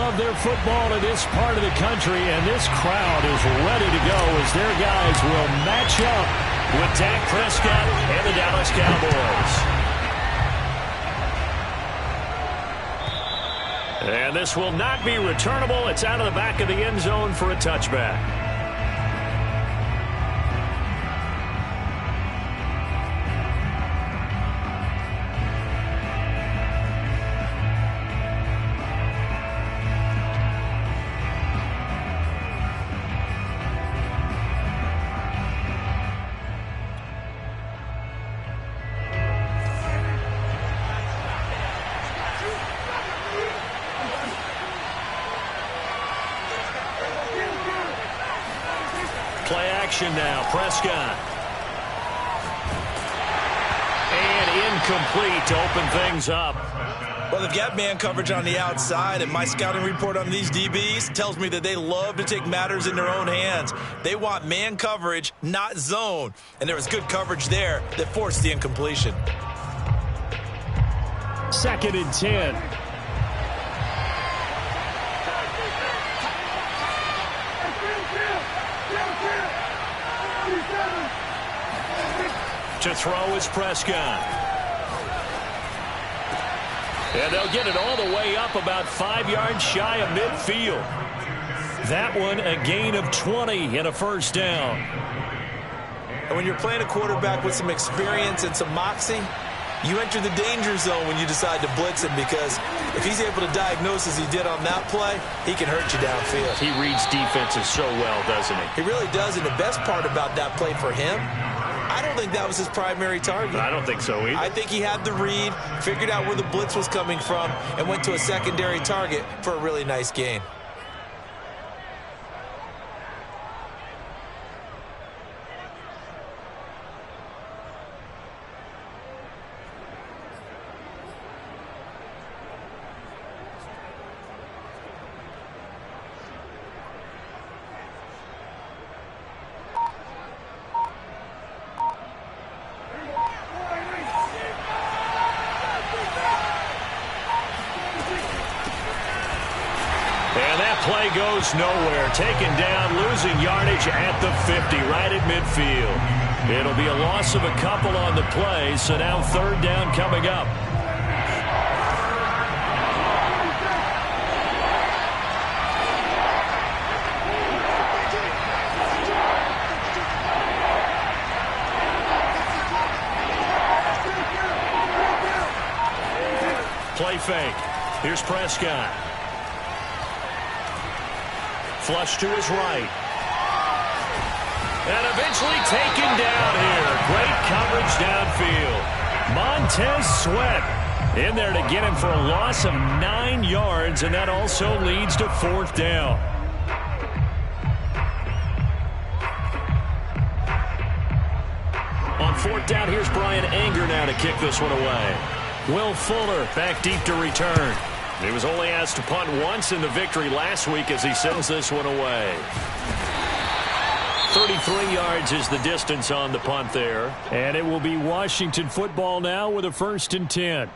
love their football in this part of the country, and this crowd is ready to go as their guys will match up with Dak Prescott and the Dallas Cowboys. And this will not be returnable. It's out of the back of the end zone for a touchback. Play action now, Prescott. And incomplete to open things up. Well, they've got man coverage on the outside, and my scouting report on these DBs tells me that they love to take matters in their own hands. They want man coverage, not zone. And there was good coverage there that forced the incompletion. 2nd and 10. To throw is Prescott. And they'll get it all the way up about 5 yards shy of midfield. That one a gain of 20 and a first down. And when you're playing a quarterback with some experience and some moxie, you enter the danger zone when you decide to blitz him, because if he's able to diagnose as he did on that play, he can hurt you downfield. He reads defenses so well, doesn't he? He really does, and the best part about that play for him, I don't think that was his primary target. I don't think so either. I think he had the read, figured out where the blitz was coming from, and went to a secondary target for a really nice gain. Play goes nowhere. Taken down, losing yardage at the 50, right at midfield. It'll be a loss of a couple on the play, so now 3rd down coming up. Play fake. Here's Prescott. Flush to his right. And eventually taken down here. Great coverage downfield. Montez Sweat in there to get him for a loss of 9 yards, and that also leads to 4th down. On 4th down, here's Brian Anger now to kick this one away. Will Fuller back deep to return. He was only asked to punt once in the victory last week as he sends this one away. 33 yards is the distance on the punt there. And it will be Washington football now with a 1st and 10.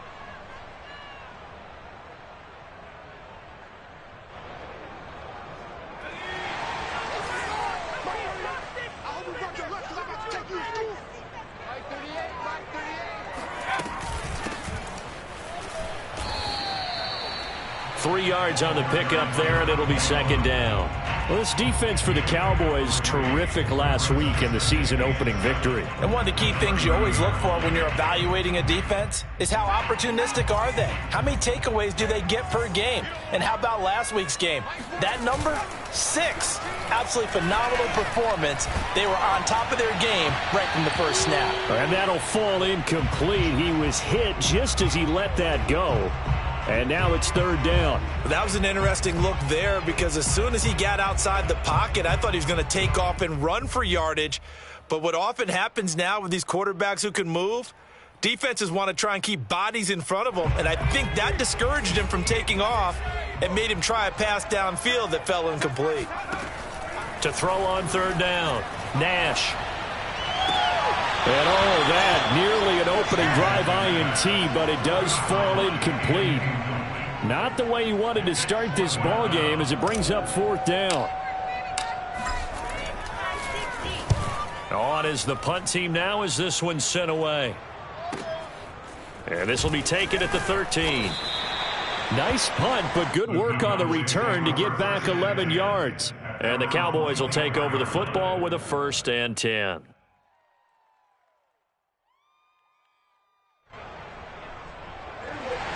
Yards on the pickup there, and it'll be 2nd down. Well, this defense for the Cowboys, terrific last week in the season-opening victory. And one of the key things you always look for when you're evaluating a defense is how opportunistic are they? How many takeaways do they get per game? And how about last week's game? That number, 6. Absolutely phenomenal performance. They were on top of their game right from the first snap. And that'll fall incomplete. He was hit just as he let that go. And now it's 3rd down. That was an interesting look there, because as soon as he got outside the pocket, I thought he was going to take off and run for yardage. But what often happens now with these quarterbacks who can move, defenses want to try and keep bodies in front of them. And I think that discouraged him from taking off and made him try a pass downfield that fell incomplete. To throw on 3rd down, Nash. And all that, nearly an opening drive INT, but it does fall incomplete. Not the way he wanted to start this ball game as it brings up 4th down. On is the punt team now as this one's sent away. And this will be taken at the 13. Nice punt, but good work on the return to get back 11 yards. And the Cowboys will take over the football with a 1st and 10.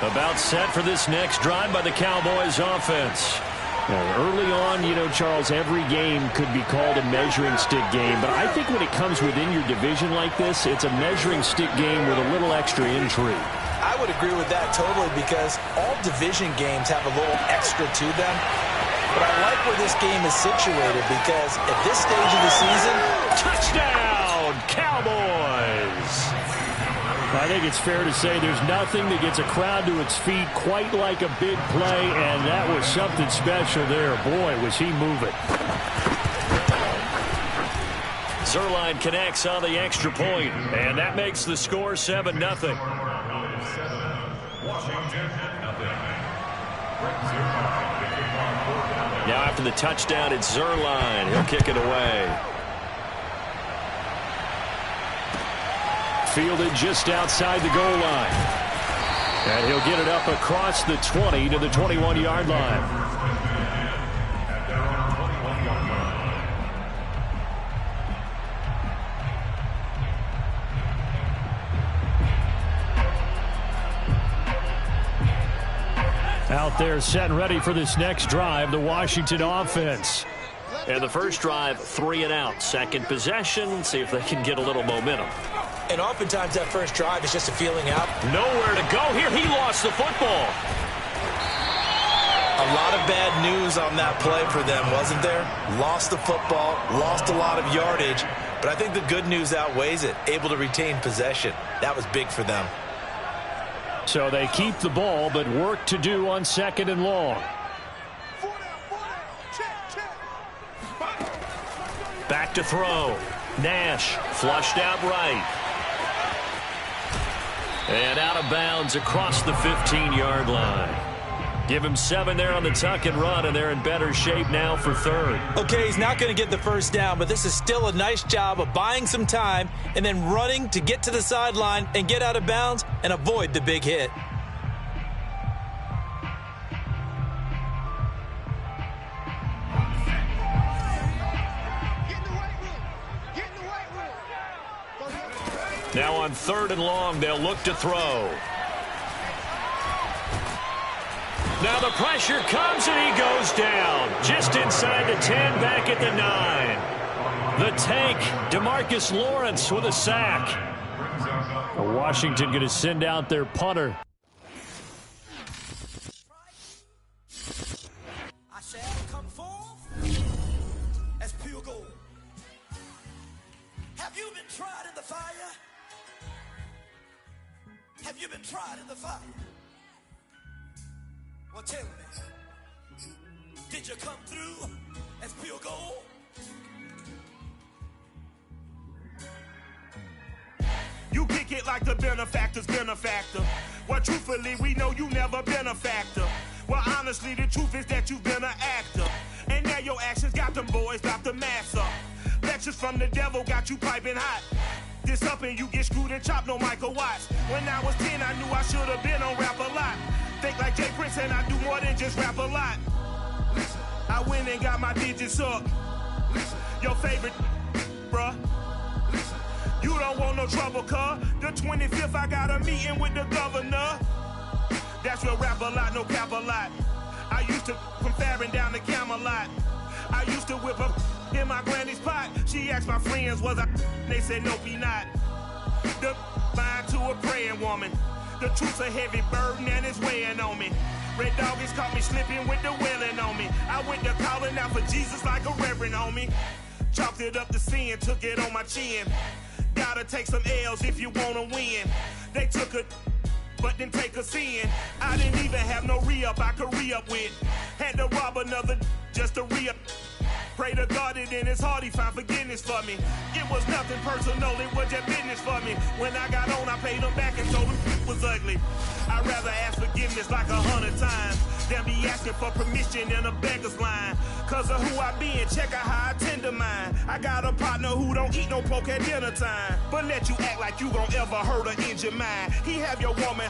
About set for this next drive by the Cowboys offense. Now, early on, you know, Charles, every game could be called a measuring stick game. But I think when it comes within your division like this, it's a measuring stick game with a little extra intrigue. I would agree with that totally because all division games have a little extra to them. But I like where this game is situated because at this stage of the season, touchdown, Cowboys! I think it's fair to say there's nothing that gets a crowd to its feet quite like a big play, and that was something special there. Boy, was he moving. Zuerlein connects on the extra point, and that makes the score 7-0. Now after the touchdown, it's Zuerlein. He'll kick it away. Fielded just outside the goal line. And he'll get it up across the 20 to the 21-yard line. Out there set and ready for this next drive, the Washington offense. And the first drive, 3 and out. Second possession, see if they can get a little momentum. And oftentimes that first drive is just a feeling out. Nowhere to go here. He lost the football. A lot of bad news on that play for them, wasn't there? Lost the football, lost a lot of yardage. But I think the good news outweighs it. Able to retain possession. That was big for them. So they keep the ball, but work to do on 2nd and long. Back to throw. Nash flushed out right. And out of bounds across the 15-yard line. Give him 7 there on the tuck and run, and they're in better shape now for 3rd. Okay, he's not going to get the first down, but this is still a nice job of buying some time and then running to get to the sideline and get out of bounds and avoid the big hit. Now on 3rd and long, they'll look to throw. Now the pressure comes and he goes down. Just inside the 10, back at the 9. The tank, DeMarcus Lawrence with a sack. Washington going to send out their punter. I shall come forth as pure gold. Have you been tried in the fire? Have you been tried in the fire? Well, tell me, did you come through as pure gold? You kick it like the benefactor's benefactor. Well, truthfully, we know you never been a factor. Well, honestly, the truth is that you've been an actor. And now your actions got them boys, got the mass up. Lectures from the devil got you piping hot. This up and you get screwed and chopped, no Michael Watts. When I was 10, I knew I should have been on Rap a Lot. Think like Jay Prince and I do more than just rap a lot. I went and got my digits up. Your favorite, bruh. You don't want no trouble, cuz. The 25th, I got a meeting with the governor. That's real rap a lot, no cap a lot. I used to from Farron down to Camelot. I used to whip up in my granny's pot. She asked my friends, was I? They said, nope, he not. The line to a praying woman. The truth's a heavy burden and it's weighing on me. Red Doggies caught me slipping with the wailing on me. I went to calling out for Jesus like a reverend on me. Chalked it up to sin, took it on my chin. Gotta take some L's if you wanna win. They took a but didn't take a sin. I didn't even have no re-up I could re-up with. Had to rob another just to re-up. Pray to God that in his heart he found forgiveness for me. It was nothing personal, it was just business for me. When I got on, I paid him back and told him it was ugly. I'd rather ask forgiveness like 100 times than be asking for permission in a beggar's line. Cause of who I be and check out how I tend to mine. I got a partner who don't eat no pork at dinner time, but let you act like you gon' ever hurt or injure mine. He have your woman,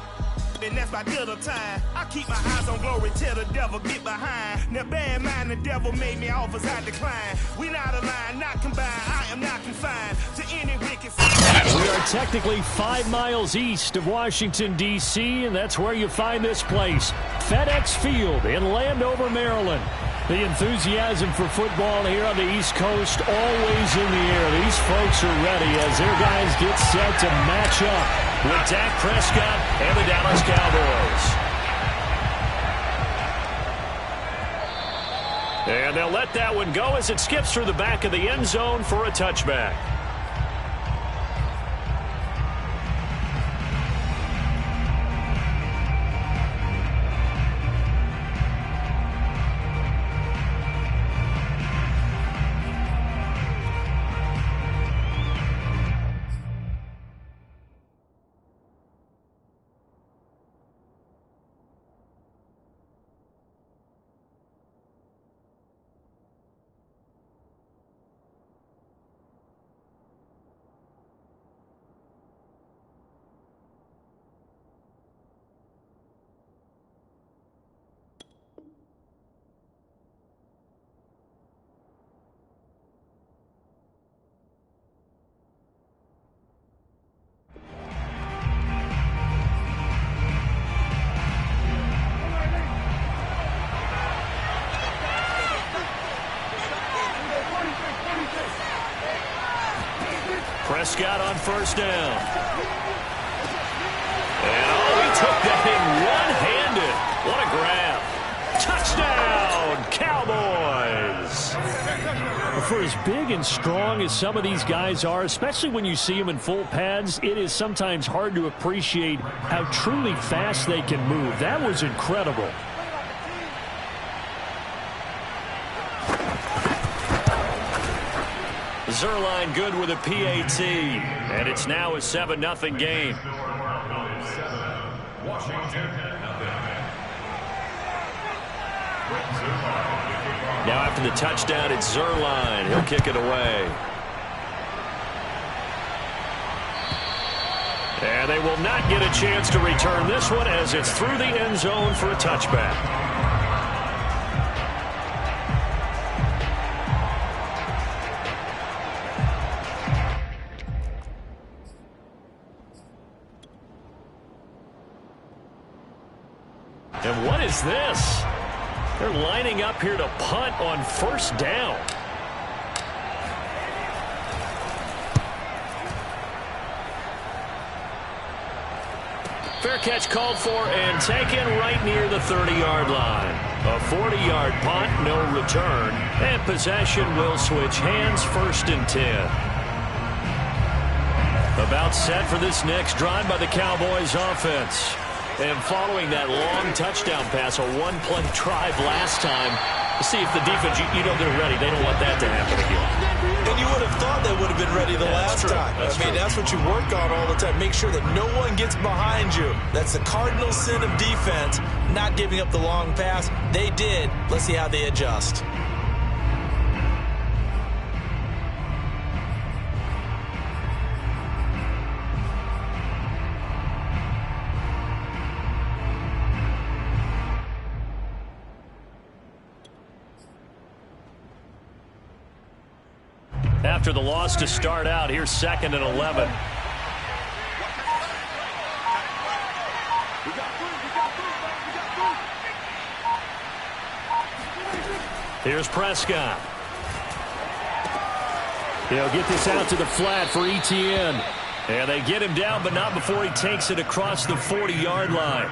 and that's by dinner time. I keep my eyes on glory till the devil get behind. Now bear in mind the devil made me offers I decline. We not aligned, not combined. I am not confined to any wicked. We are technically 5 miles east of Washington, D.C., and that's where you find this place, FedEx Field in Landover, Maryland. The enthusiasm for football here on the East Coast always in the air. These folks are ready as their guys get set to match up with Dak Prescott and the Dallas Cowboys. And they'll let that one go as it skips through the back of the end zone for a touchback. Prescott on first down. And he took that in one-handed. What a grab. Touchdown, Cowboys. For as big and strong as some of these guys are, especially when you see them in full pads, it is sometimes hard to appreciate how truly fast they can move. That was incredible. Zuerlein good with a PAT, and it's now a 7-0 game. Now after the touchdown, it's Zuerlein. He'll kick it away. And they will not get a chance to return this one as it's through the end zone for a touchback. And what is this? They're lining up here to punt on first down. Fair catch called for and taken right near the 30-yard line. A 40-yard punt, no return, and possession will switch hands, 1st and 10. About set for this next drive by the Cowboys offense. And following that long touchdown pass, a one-play drive last time, to see if the defense, you know they're ready. They don't want that to happen again. And you would have thought they would have been ready the last time. That's what you work on all the time. Make sure that no one gets behind you. That's the cardinal sin of defense, not giving up the long pass. They did. Let's see how they adjust. After the loss to start out, here's 2nd and 11. Here's Prescott. He'll get this out to the flat for Etienne. And they get him down, but not before he takes it across the 40-yard line.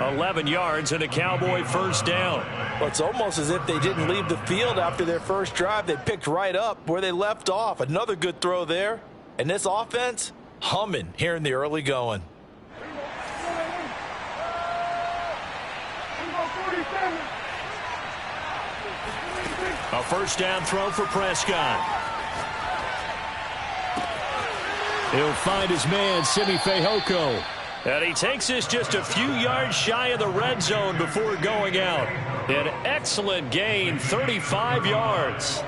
11 yards and a Cowboy first down. Well, it's almost as if they didn't leave the field after their first drive. They picked right up where they left off. Another good throw there. And this offense, humming here in the early going. A first down throw for Prescott. He'll find his man, Simi Fehoko. And he takes this just a few yards shy of the red zone before going out. An excellent gain, 35 yards.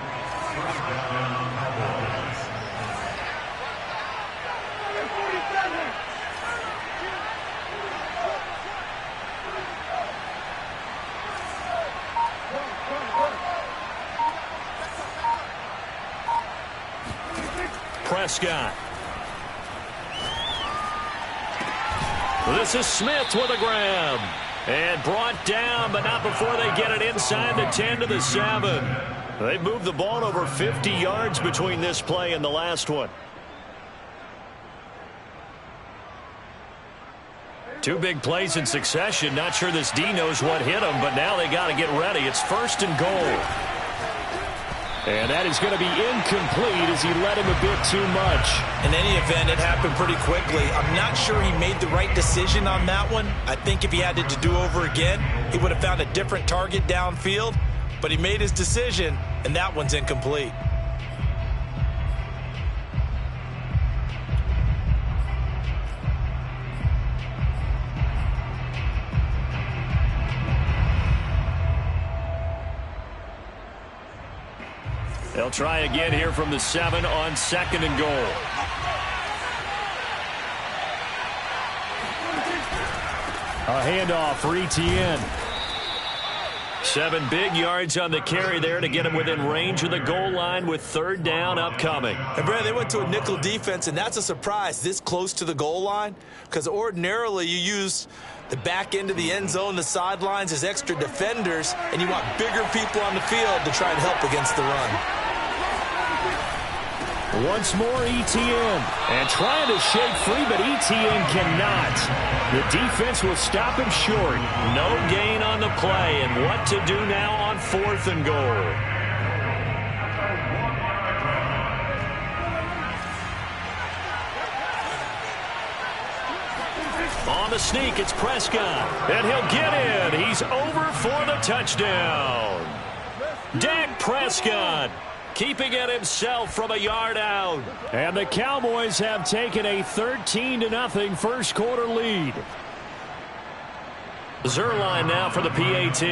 Prescott. This is Smith with a grab. And brought down, but not before they get it inside the 10 to the 7. They've moved the ball over 50 yards between this play and the last one. Two big plays in succession. Not sure this D knows what hit them, but now they got to get ready. It's 1st and goal. And that is going to be incomplete as he led him a bit too much. In any event, it happened pretty quickly. I'm not sure he made the right decision on that one. I think if he had to do over again, he would have found a different target downfield. But he made his decision, and that one's incomplete. They'll try again here from the 7 on 2nd and goal. A handoff for Etienne. 7 big yards on the carry there to get him within range of the goal line with 3rd down upcoming. And Brad, they went to a nickel defense, and that's a surprise this close to the goal line, because ordinarily you use the back end of the end zone, the sidelines as extra defenders, and you want bigger people on the field to try and help against the run. Once more Etienne, and trying to shake free, but Etienne cannot. The defense will stop him short. No gain on the play, and what to do now on 4th and goal. On the sneak, it's Prescott, and he'll get in. He's over for the touchdown. Dak Prescott keeping it himself from a yard out. And the Cowboys have taken a 13-0 first quarter lead. Zuerlein now for the PAT.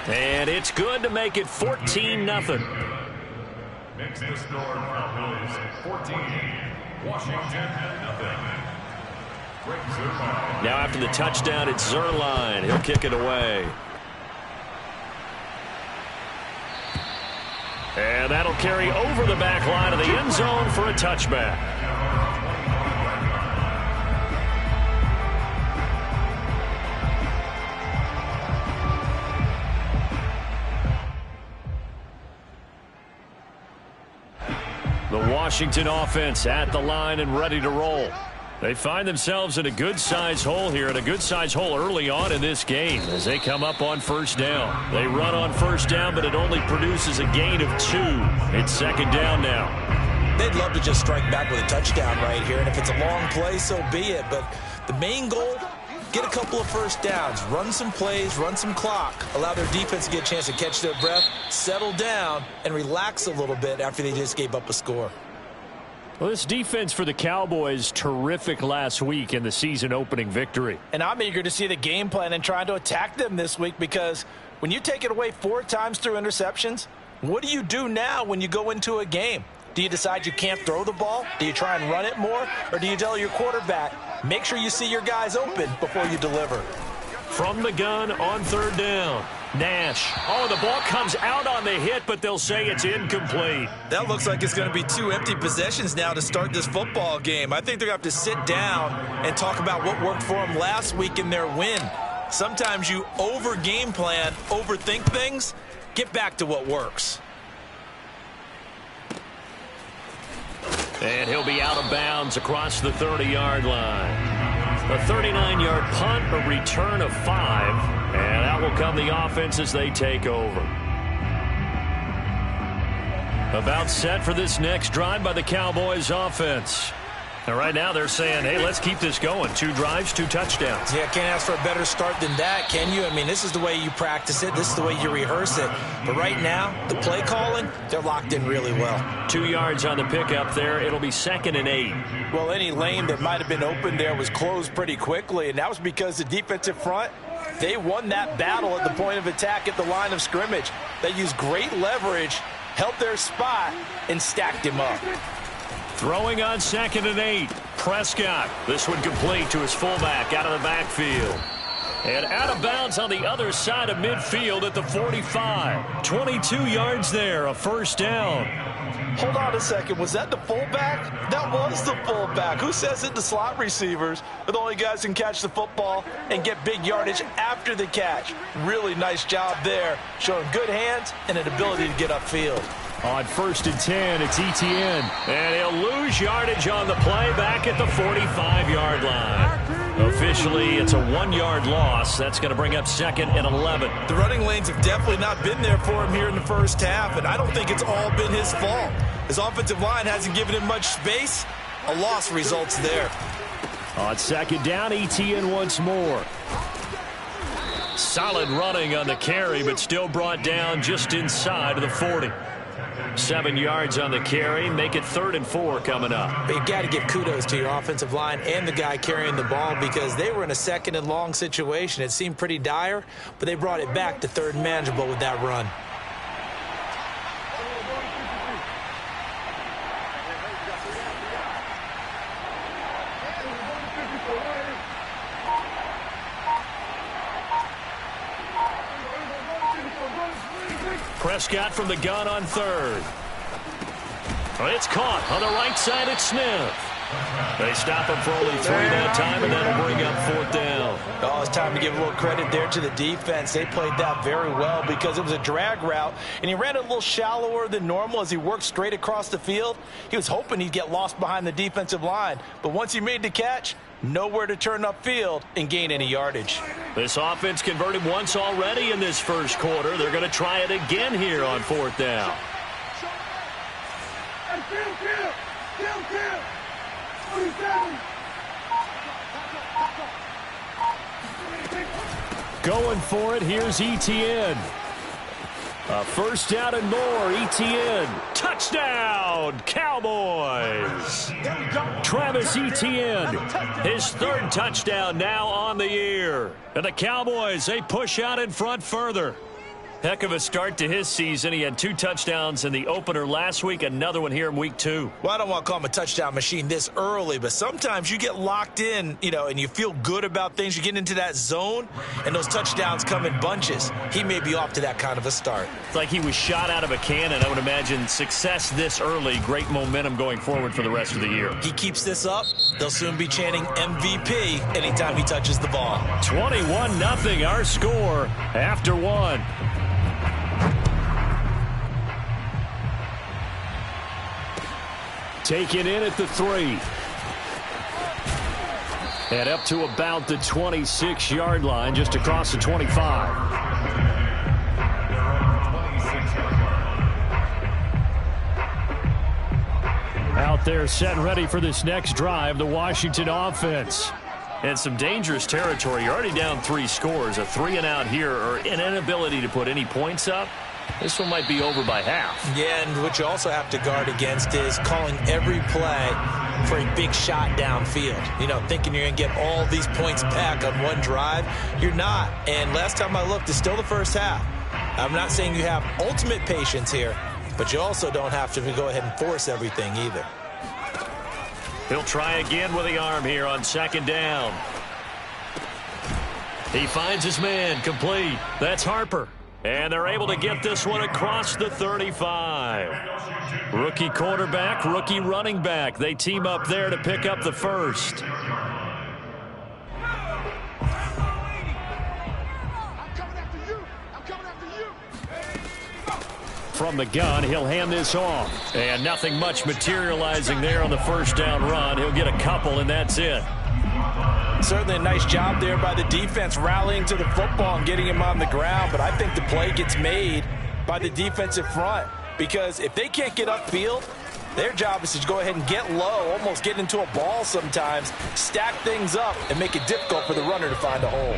And it's good to make it 14-0. Makes the score Cowboys 14, Washington 0. Now after the touchdown, it's Zuerlein. He'll kick it away. And that'll carry over the back line of the end zone for a touchback. The Washington offense at the line and ready to roll. They find themselves in a good-sized hole here, and a good-sized hole early on in this game as they come up on 1st down. They run on 1st down, but it only produces a gain of 2. It's 2nd down now. They'd love to just strike back with a touchdown right here, and if it's a long play, so be it. But the main goal, get a couple of 1st downs, run some plays, run some clock, allow their defense to get a chance to catch their breath, settle down, and relax a little bit after they just gave up a score. Well, this defense for the Cowboys, terrific last week in the season-opening victory. And I'm eager to see the game plan and trying to attack them this week, because when you take it away 4 times through interceptions, what do you do now when you go into a game? Do you decide you can't throw the ball? Do you try and run it more? Or do you tell your quarterback, make sure you see your guys open before you deliver? From the gun on 3rd down. Nash. Oh, the ball comes out on the hit, but they'll say it's incomplete. That looks like it's going to be 2 empty possessions now to start this football game. I think they're going to have to sit down and talk about what worked for them last week in their win. Sometimes you over-game plan, overthink things. Get back to what works. And he'll be out of bounds across the 30-yard line. A 39-yard punt, a return of 5, and out will come the offense as they take over. About set for this next drive by the Cowboys offense. And right now they're saying, hey, let's keep this going. 2 drives, 2 touchdowns. Yeah, can't ask for a better start than that, can you? I mean, this is the way you practice it. This is the way you rehearse it. But right now, the play calling, they're locked in really well. 2 yards on the pickup there. It'll be 2nd and 8. Well, any lane that might have been open there was closed pretty quickly, and that was because the defensive front, they won that battle at the point of attack at the line of scrimmage. They used great leverage, held their spot, and stacked him up. Throwing on 2nd and 8. Prescott. This one complete to his fullback out of the backfield. And out of bounds on the other side of midfield at the 45. 22 yards there, a first down. Hold on a second. Was that the fullback? That was the fullback. Who says it? The slot receivers are the only guys who can catch the football and get big yardage after the catch. Really nice job there, showing good hands and an ability to get upfield. On 1st and 10, it's Etienne. And he'll lose yardage on the play back at the 45-yard line. Officially, it's a 1-yard loss. That's going to bring up 2nd and 11. The running lanes have definitely not been there for him here in the first half, and I don't think it's all been his fault. His offensive line hasn't given him much space. A loss results there. On 2nd down, Etienne once more. Solid running on the carry, but still brought down just inside of the 40. 7 yards on the carry. Make it 3rd and 4 coming up. But you've got to give kudos to your offensive line and the guy carrying the ball because they were in a 2nd and long situation. It seemed pretty dire, but they brought it back to 3rd and manageable with that run. Prescott from the gun on 3rd. It's caught on the right side. It's Smith. They stop him for only 3 that time, and that'll bring up 4th down. Oh, it's time to give a little credit there to the defense. They played that very well because it was a drag route, and he ran it a little shallower than normal as he worked straight across the field. He was hoping he'd get lost behind the defensive line, but once he made the catch, nowhere to turn upfield and gain any yardage. This offense converted once already in this first quarter. They're going to try it again here on 4th down. Going for it, here's Etienne. A first down and more, Etienne. Touchdown, Cowboys. Travis Etienne, his 3rd touchdown now on the year. And the Cowboys, they push out in front further. Heck of a start to his season. He had 2 touchdowns in the opener last week, another one here in week 2. Well, I don't want to call him a touchdown machine this early, but sometimes you get locked in, and you feel good about things. You get into that zone, and those touchdowns come in bunches. He may be off to that kind of a start. It's like he was shot out of a cannon. I would imagine success this early, great momentum going forward for the rest of the year. He keeps this up, they'll soon be chanting MVP anytime he touches the ball. 21-0 our score after 1. Taken in at the 3. And up to about the 26-yard line, just across the 25. Out there set and ready for this next drive, the Washington offense. And some dangerous territory. You're already down 3 scores. A 3-and-out here or an inability to put any points up. This one might be over by half. Yeah, and what you also have to guard against is calling every play for a big shot downfield. Thinking you're going to get all these points back on one drive. You're not. And last time I looked, it's still the first half. I'm not saying you have ultimate patience here, but you also don't have to go ahead and force everything either. He'll try again with the arm here on 2nd down. He finds his man, complete. That's Harper. And they're able to get this one across the 35. Rookie quarterback, rookie running back. They team up there to pick up the first. From the gun, he'll hand this off. And nothing much materializing there on the first down run. He'll get a couple, and that's it. Certainly a nice job there by the defense rallying to the football and getting him on the ground, but I think the play gets made by the defensive front because if they can't get upfield, Their job is to go ahead and get low, almost get into a ball sometimes, stack things up, and make it difficult for the runner to find a hole.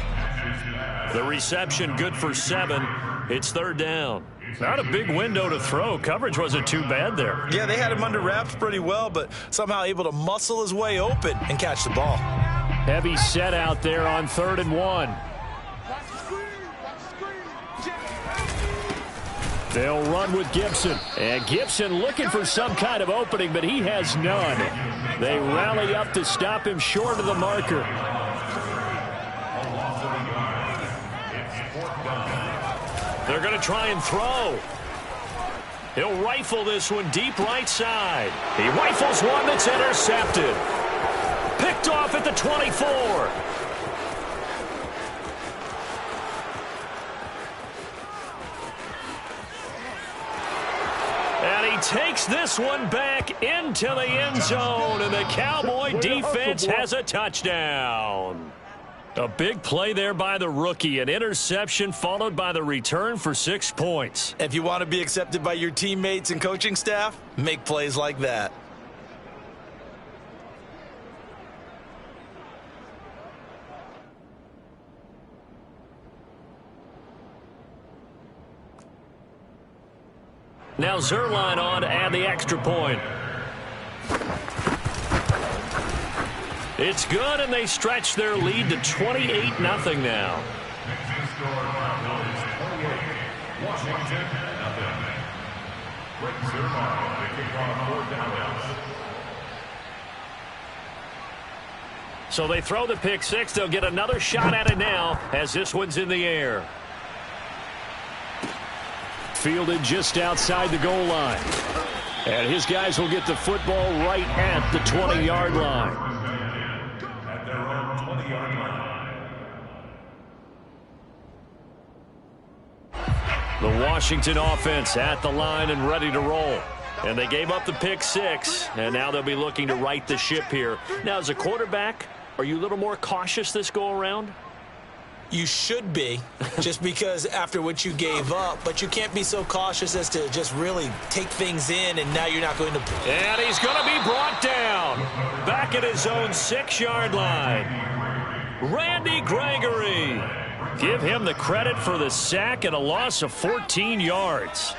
The reception good for 7. It's third down. Not a big window to throw. Coverage wasn't too bad there. Yeah, they had him under wraps pretty well, but somehow able to muscle his way open and catch the ball. Heavy set out there on 3rd and 1. They'll run with Gibson. And Gibson looking for some kind of opening, but he has none. They rally up to stop him short of the marker. They're going to try and throw. He'll rifle this one deep right side. He rifles one that's intercepted. Picked off at the 24. And he takes this one back into the end zone, and the Cowboy defense has a touchdown. A big play there by the rookie. An interception followed by the return for 6 points. If you want to be accepted by your teammates and coaching staff, make plays like that. Now Zuerlein on to add the extra point. It's good, and they stretch their lead to 28-0 now. Washington, nothing. Rick Zuerlein, the kickoff 4th down. So they throw the pick 6. They'll get another shot at it now as this one's in the air. Fielded just outside the goal line. And his guys will get the football right at the 20-yard line. At their own 20-yard line. The Washington offense at the line and ready to roll. And they gave up the pick 6, and now they'll be looking to right the ship here. Now, as a quarterback, are you a little more cautious this go-around? You should be, just because after what you gave up, but you can't be so cautious as to just really take things in, and now you're not going to. And he's going to be brought down back at his own 6-yard line. Randy Gregory. Give him the credit for the sack and a loss of 14 yards.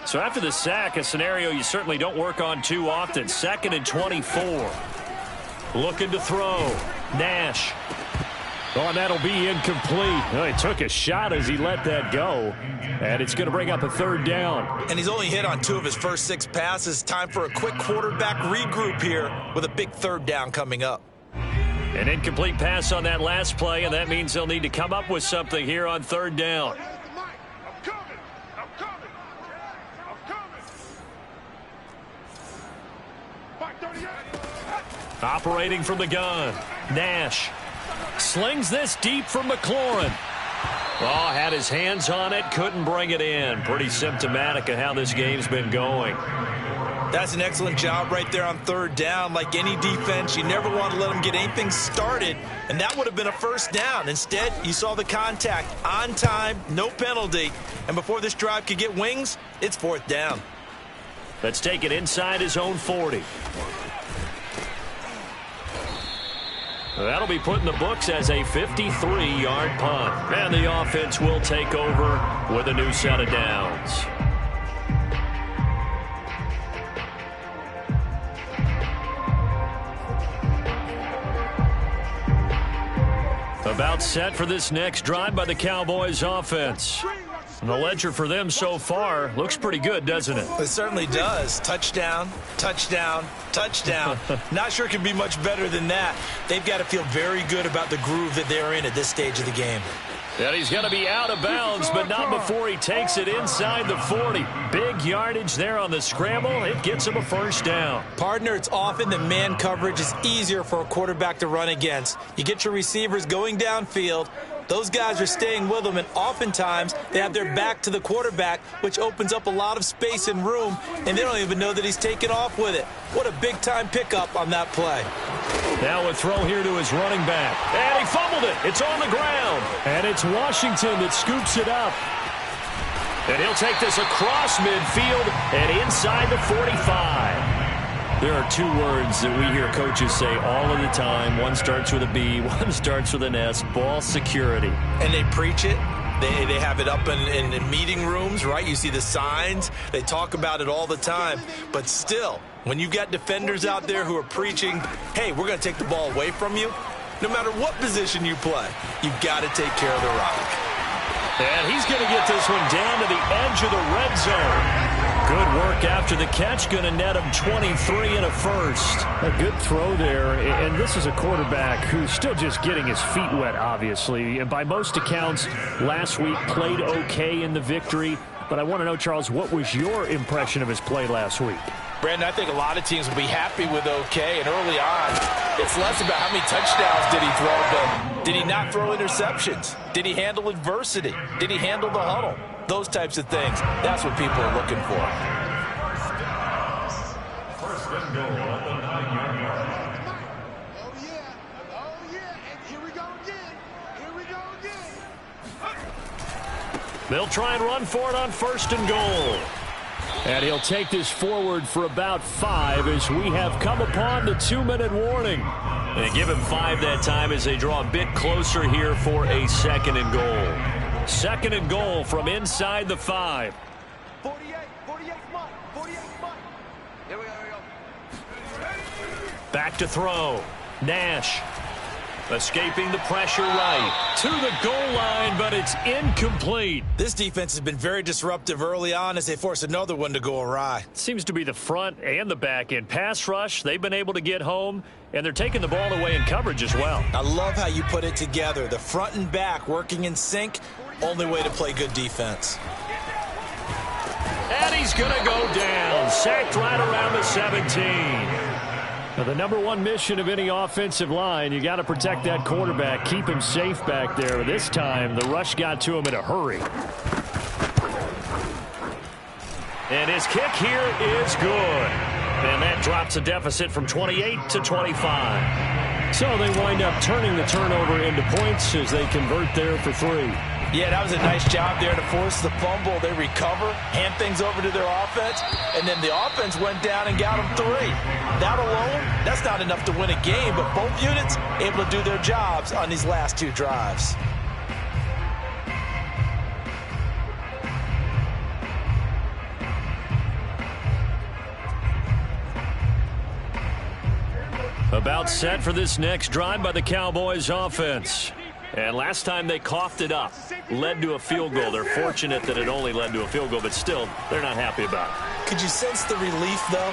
So after the sack, a scenario you certainly don't work on too often. 2nd and 24. Looking to throw. Nash. Oh, and that'll be incomplete. Oh, he took a shot as he let that go. And it's going to bring up a 3rd down. And he's only hit on 2 of his first 6 passes. Time for a quick quarterback regroup here with a big 3rd down coming up. An incomplete pass on that last play, and that means they'll need to come up with something here on 3rd down. Operating from the gun. Nash. Slings this deep from McLaurin. Oh, had his hands on it, couldn't bring it in. Pretty symptomatic of how this game's been going. That's an excellent job right there on 3rd down. Like any defense, you never want to let them get anything started, and that would have been a 1st down. Instead, you saw the contact on time, no penalty, and before this drive could get wings, it's 4th down. Let's take it inside his own 40. That'll be put in the books as a 53-yard punt. And the offense will take over with a new set of downs. About set for this next drive by the Cowboys offense. And the ledger for them so far looks pretty good, doesn't it? It certainly does. Touchdown, touchdown, touchdown. Not sure it can be much better than that. They've got to feel very good about the groove that they're in at this stage of the game. And he's going to be out of bounds, but not before he takes it inside the 40. Big yardage there on the scramble. It gets him a 1st down. Partner, it's often that man coverage is easier for a quarterback to run against. You get your receivers going downfield. Those guys are staying with them, and oftentimes they have their back to the quarterback, which opens up a lot of space and room, and they don't even know that he's taken off with it. What a big-time pickup on that play. Now a throw here to his running back. And he fumbled it. It's on the ground. And it's Washington that scoops it up. And he'll take this across midfield and inside the 45. There are two words that we hear coaches say all of the time. One starts with a B, one starts with an S, ball security. And they preach it. They have it up in meeting rooms, right? You see the signs. They talk about it all the time. But still, when you've got defenders out there who are preaching, hey, we're going to take the ball away from you, no matter what position you play, you've got to take care of the rock. And he's going to get this one down to the edge of the red zone. Good work after the catch. Going to net him 23 and a first. A good throw there. And this is a quarterback who's still just getting his feet wet, obviously. And by most accounts, last week played okay in the victory. But I want to know, Charles, what was your impression of his play last week? Brandon, I think a lot of teams will be happy with okay. And early on, it's less about how many touchdowns did he throw, but did he not throw interceptions? Did he handle adversity? Did he handle the huddle? Those types of things. That's what people are looking for. First and goal at the 9-yard line. Oh, yeah. Oh, yeah. And here we go again. Here we go again. They'll try and run for it on first and goal. And he'll take this forward for about 5 as we have come upon the 2-minute warning. And they give him 5 that time as they draw a bit closer here for a second and goal. Second and goal from inside the 5. 48, come on. 48, come on. Here we go. Back to throw. Nash escaping the pressure right to the goal line, but it's incomplete. This defense has been very disruptive early on as they force another one to go awry. Seems to be the front and the back end. Pass rush, they've been able to get home, and they're taking the ball away in coverage as well. I love how you put it together. The front and back working in sync, only way to play good defense. And he's going to go down. Sacked right around the 17. Now, the number one mission of any offensive line, you got to protect that quarterback, keep him safe back there. This time, the rush got to him in a hurry. And his kick here is good. And that drops a deficit from 28 to 25. So they wind up turning the turnover into points as they convert there for 3. Yeah, that was a nice job there to force the fumble. They recover, hand things over to their offense, and then the offense went down and got them 3. That alone, that's not enough to win a game, but both units able to do their jobs on these last 2 drives. About set for this next drive by the Cowboys offense. And last time they coughed it up, led to a field goal. They're fortunate that it only led to a field goal, but still, they're not happy about it. Could you sense the relief, though,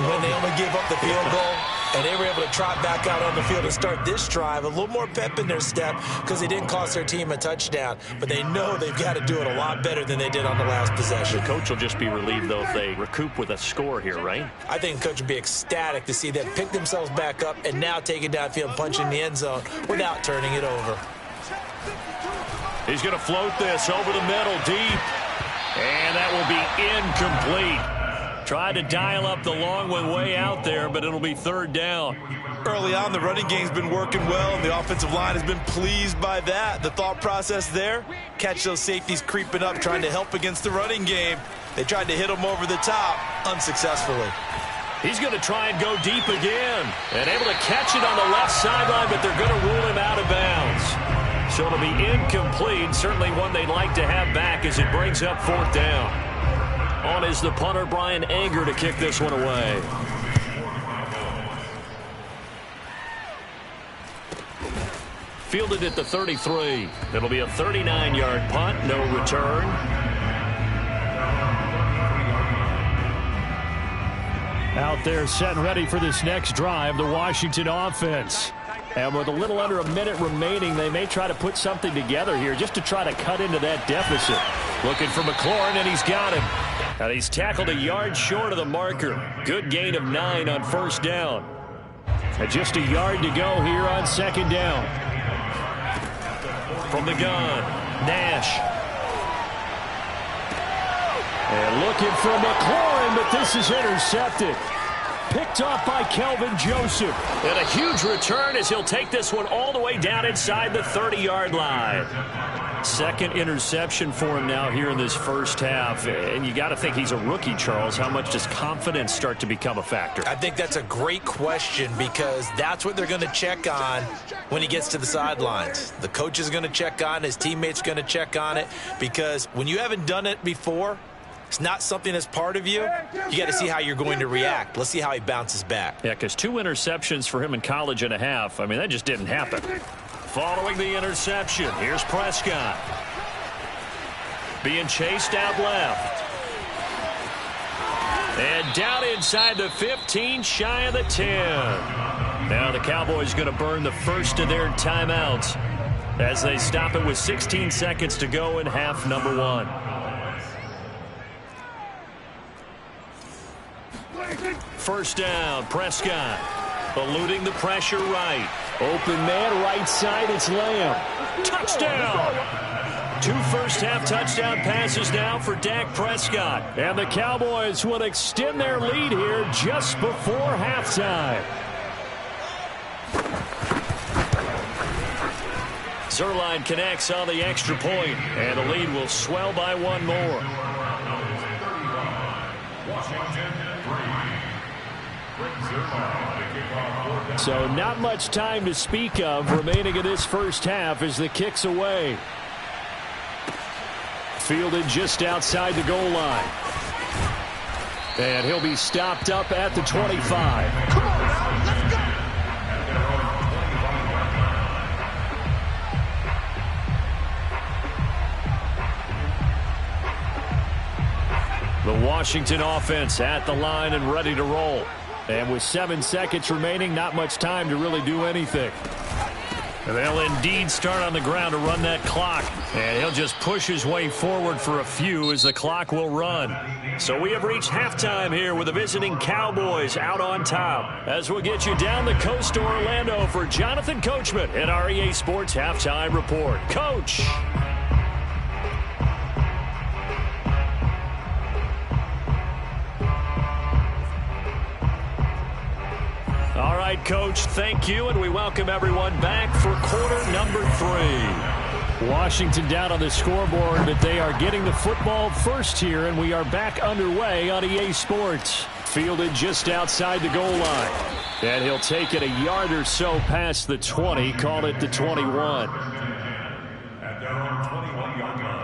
when they only gave up the field goal and they were able to trot back out on the field and start this drive? A little more pep in their step because they didn't cost their team a touchdown, but they know they've got to do it a lot better than they did on the last possession. The coach will just be relieved, though, if they recoup with a score here, right? I think the coach would be ecstatic to see them pick themselves back up and now take it downfield and punch in the end zone without turning it over. He's going to float this over the middle deep. And that will be incomplete. Tried to dial up the long one way out there, but it'll be third down. Early on, the running game's been working well, and the offensive line has been pleased by that. The thought process there, catch those safeties creeping up, trying to help against the running game. They tried to hit them over the top, unsuccessfully. He's going to try and go deep again. And able to catch it on the left sideline, but they're going to rule him out of bounds. So it'll be incomplete. Certainly one they'd like to have back as it brings up fourth down. On is the punter, Brian Anger, to kick this one away. Fielded at the 33. It'll be a 39-yard punt, no return. Out there set and ready for this next drive, the Washington offense. And with a little under a minute remaining, they may try to put something together here just to try to cut into that deficit. Looking for McLaurin, and he's got him. And he's tackled a yard short of the marker. Good gain of 9 on first down. And just a yard to go here on second down. From the gun, Nash. And looking for McLaurin, but this is intercepted. Picked off by Kelvin Joseph. And a huge return as he'll take this one all the way down inside the 30-yard line. Second interception for him now here in this first half. And you got to think he's a rookie, Charles. How much does confidence start to become a factor? I think that's a great question because that's what they're going to check on when he gets to the sidelines. The coach is going to check on it. His teammates are going to check on it because when you haven't done it before, it's not something that's part of you. You got to see how you're going to react. Let's see how he bounces back. Yeah, because 2 interceptions for him in college and a half. I mean, that just didn't happen. Following the interception, here's Prescott. Being chased out left. And down inside the 15, shy of the 10. Now the Cowboys going to burn the first of their timeouts as they stop it with 16 seconds to go in half number 1. First down, Prescott. Eluding the pressure right. Open man, right side, it's Lamb. Touchdown! 2 first-half touchdown passes now for Dak Prescott. And the Cowboys will extend their lead here just before halftime. Zuerlein connects on the extra point, and the lead will swell by 1 more. So not much time to speak of remaining in this first half as the kick's away. Fielded just outside the goal line. And he'll be stopped up at the 25. Come on now, let's go. The Washington offense at the line and ready to roll. And with 7 seconds remaining, not much time to really do anything. They'll indeed start on the ground to run that clock. And he'll just push his way forward for a few as the clock will run. So we have reached halftime here with the visiting Cowboys out on top. As we'll get you down the coast to Orlando for Jonathan Coachman at our EA Sports Halftime Report. Coach! All right, Coach, thank you, and we welcome everyone back for quarter number 3. Washington down on the scoreboard, but they are getting the football first here, and we are back underway on EA Sports. Fielded just outside the goal line. And he'll take it a yard or so past the 20, call it the 21. At their own 21-yard line.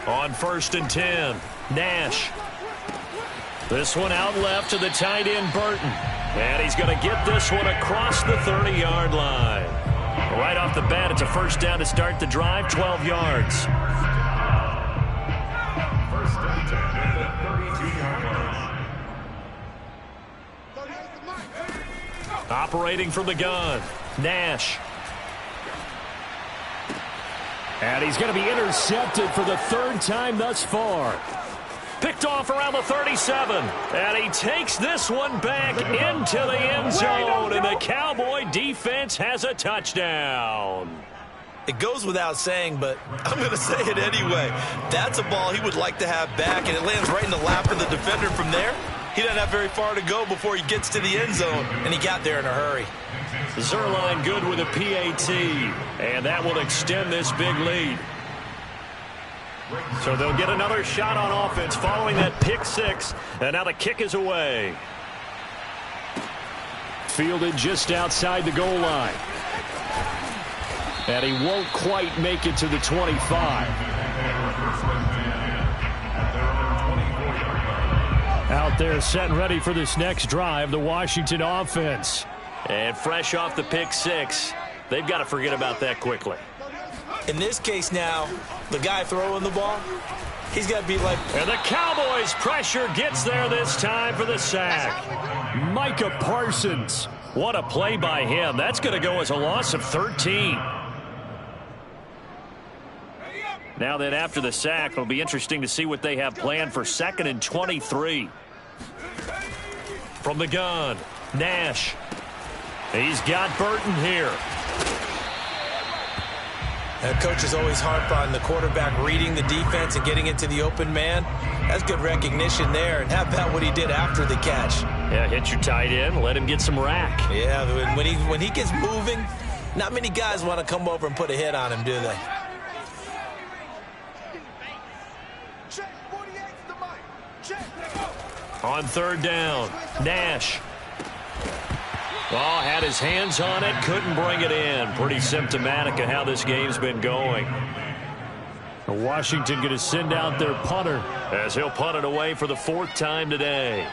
On 1st and 10, Nash. This one out left to the tight end, Burton. And he's going to get this one across the 30-yard line. Right off the bat, it's a first down to start the drive, 12 yards. 1st and 10 at the 32-yard line. Operating from the gun, Nash. And he's going to be intercepted for the 3rd time thus far. Picked off around the 37. And he takes this one back into the end zone. And the Cowboy defense has a touchdown. It goes without saying, but I'm going to say it anyway. That's a ball he would like to have back, and it lands right in the lap of the defender from there. He doesn't have very far to go before he gets to the end zone, and he got there in a hurry. Zuerlein good with a PAT, and that will extend this big lead. So they'll get another shot on offense following that pick 6, and now the kick is away. Fielded just outside the goal line. And he won't quite make it to the 25. Out there set and ready for this next drive, the Washington offense. And fresh off the pick 6, they've got to forget about that quickly. In this case now, the guy throwing the ball, he's got to be like... And the Cowboys' pressure gets there this time for the sack. Micah Parsons. What a play by him. That's going to go as a loss of 13. Now then, after the sack, it'll be interesting to see what they have planned for 2nd and 23. From the gun, Nash. He's got Burton here. Coaches always harp on the quarterback reading the defense and getting into the open man. That's good recognition there. And how about what he did after the catch? Yeah, hit your tight end, let him get some rack. Yeah, when he gets moving, not many guys want to come over and put a hit on him, do they? Check, 48's the mic. Check. On third down, Nash. Oh, had his hands on it, couldn't bring it in. Pretty symptomatic of how this game's been going. Washington going to send out their punter as he'll punt it away for the 4th time today.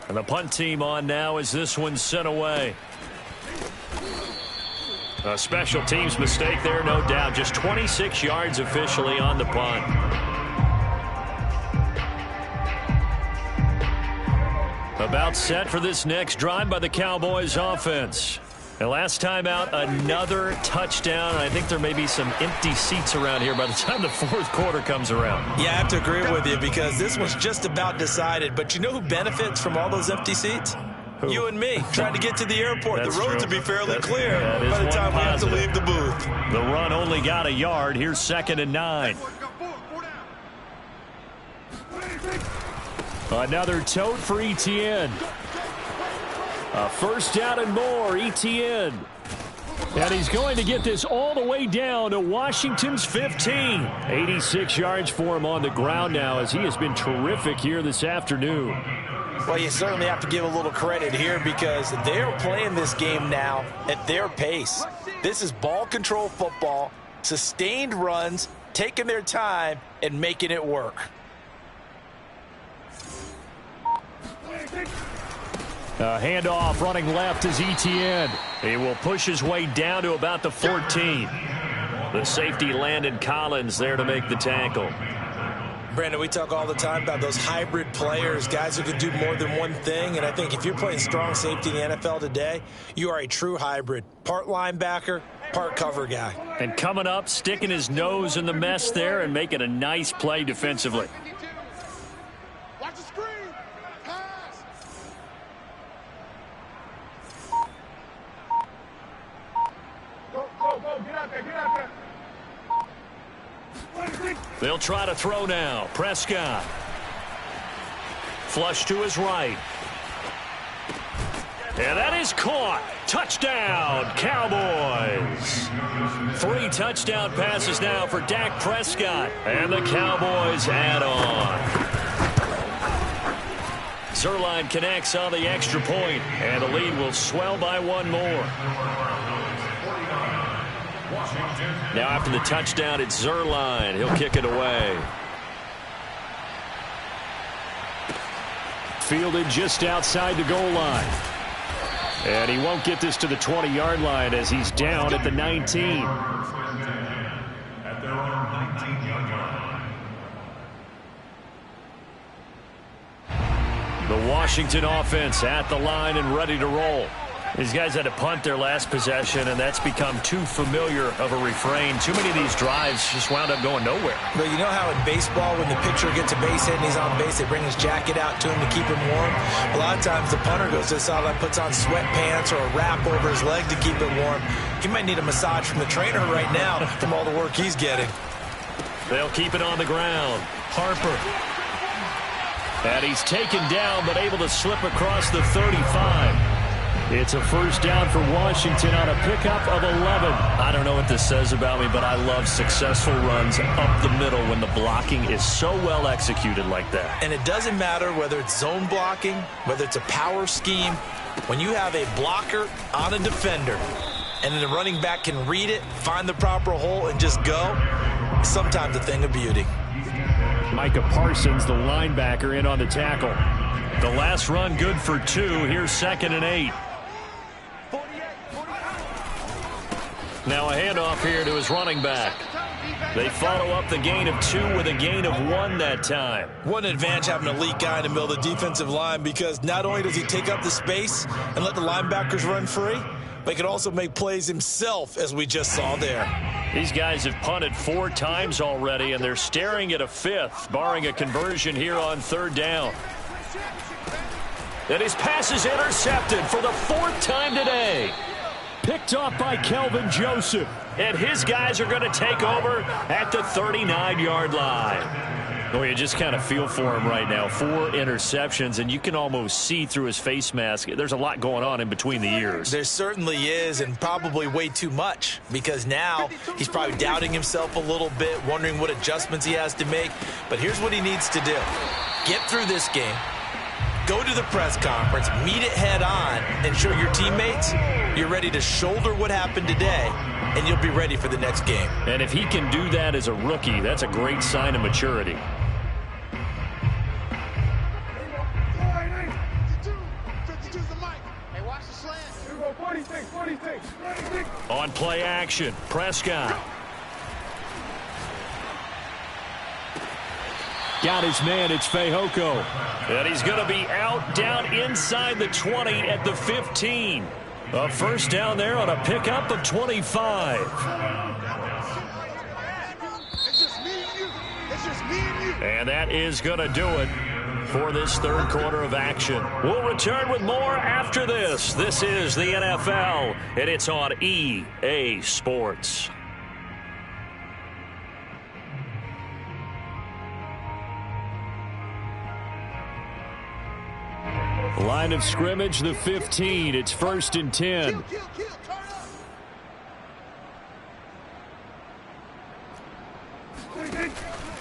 And the punt team on now as this one's sent away. A special teams mistake there, no doubt. Just 26 yards officially on the punt. About set for this next drive by the Cowboys offense. And last time out, another touchdown. I think there may be some empty seats around here by the time the 4th quarter comes around. Yeah, I have to agree with you because this was just about decided. But you know who benefits from all those empty seats? Who? You and me, trying to get to the airport. That's the roads true. will be fairly That clear is by the time we have to positive. leave the booth. The run only got a yard. Here's 2nd and 9. Another tote for Etienne. A first down and more, Etienne. And he's going to get this all the way down to Washington's 15. 86 yards for him on the ground now as he has been terrific here this afternoon. Well, you certainly have to give a little credit here because they're playing this game now at their pace. This is ball control football, sustained runs, taking their time and making it work. Handoff running left is Etienne. He will push his way down to about the 14. The safety Landon Collins there to make the tackle. Brandon, we talk all the time about those hybrid players, guys who can do more than one thing. And I think if you're playing strong safety in the NFL today, you are a true hybrid. Part linebacker, part cover guy. And coming up, sticking his nose in the mess there and making a nice play defensively. Watch the screen. Pass. Go, get out there, get out there. They'll try to throw now. Prescott. Flush to his right. And that is caught. Touchdown, Cowboys. 3 touchdown passes now for Dak Prescott. And the Cowboys add on. Zuerlein connects on the extra point, and the lead will swell by 1 more. Now after the touchdown, it's Zuerlein. He'll kick it away. Fielded just outside the goal line. And he won't get this to the 20-yard line as he's down at the 19. At their own 19-yard line. The Washington offense at the line and ready to roll. These guys had to punt their last possession, and that's become too familiar of a refrain. Too many of these drives just wound up going nowhere. But you know how in baseball, when the pitcher gets a base hit and he's on base, they bring his jacket out to him to keep him warm? A lot of times the punter goes to the sideline, puts on sweatpants or a wrap over his leg to keep it warm. He might need a massage from the trainer right now from all the work he's getting. They'll keep it on the ground. Harper. And he's taken down, but able to slip across the 35. It's a first down for Washington on a pickup of 11. I don't know what this says about me, but I love successful runs up the middle when the blocking is so well executed like that. And it doesn't matter whether it's zone blocking, whether it's a power scheme. When you have a blocker on a defender and then the running back can read it, find the proper hole, and just go, sometimes a thing of beauty. Micah Parsons, the linebacker, in on the tackle. The last run good for 2. Here's 2nd and 8. Now a handoff here to his running back. They follow up the gain of 2 with a gain of 1 that time. What an advantage having an elite guy in the middle of the defensive line, because not only does he take up the space and let the linebackers run free, but he can also make plays himself, as we just saw there. These guys have punted 4 times already, and they're staring at a 5th, barring a conversion here on 3rd down. And his pass is intercepted for the 4th time today. Picked off by Kelvin Joseph. And his guys are going to take over at the 39-yard line. Oh, you just kind of feel for him right now. 4 interceptions, and you can almost see through his face mask. There's a lot going on in between the ears. There certainly is, and probably way too much, because now he's probably doubting himself a little bit, wondering what adjustments he has to make. But here's what he needs to do. Get through this game. Go to the press conference, meet it head on, and show your teammates you're ready to shoulder what happened today, and you'll be ready for the next game. And if he can do that as a rookie, that's a great sign of maturity. On play action, Prescott. Got his man, it's Fehoko. And he's going to be out down inside the 20 at the 15. A first down there on a pickup of 25. And that is going to do it for this 3rd quarter of action. We'll return with more after this. This is the NFL, and it's on EA Sports. Line of scrimmage, the 15. It's 1st and 10.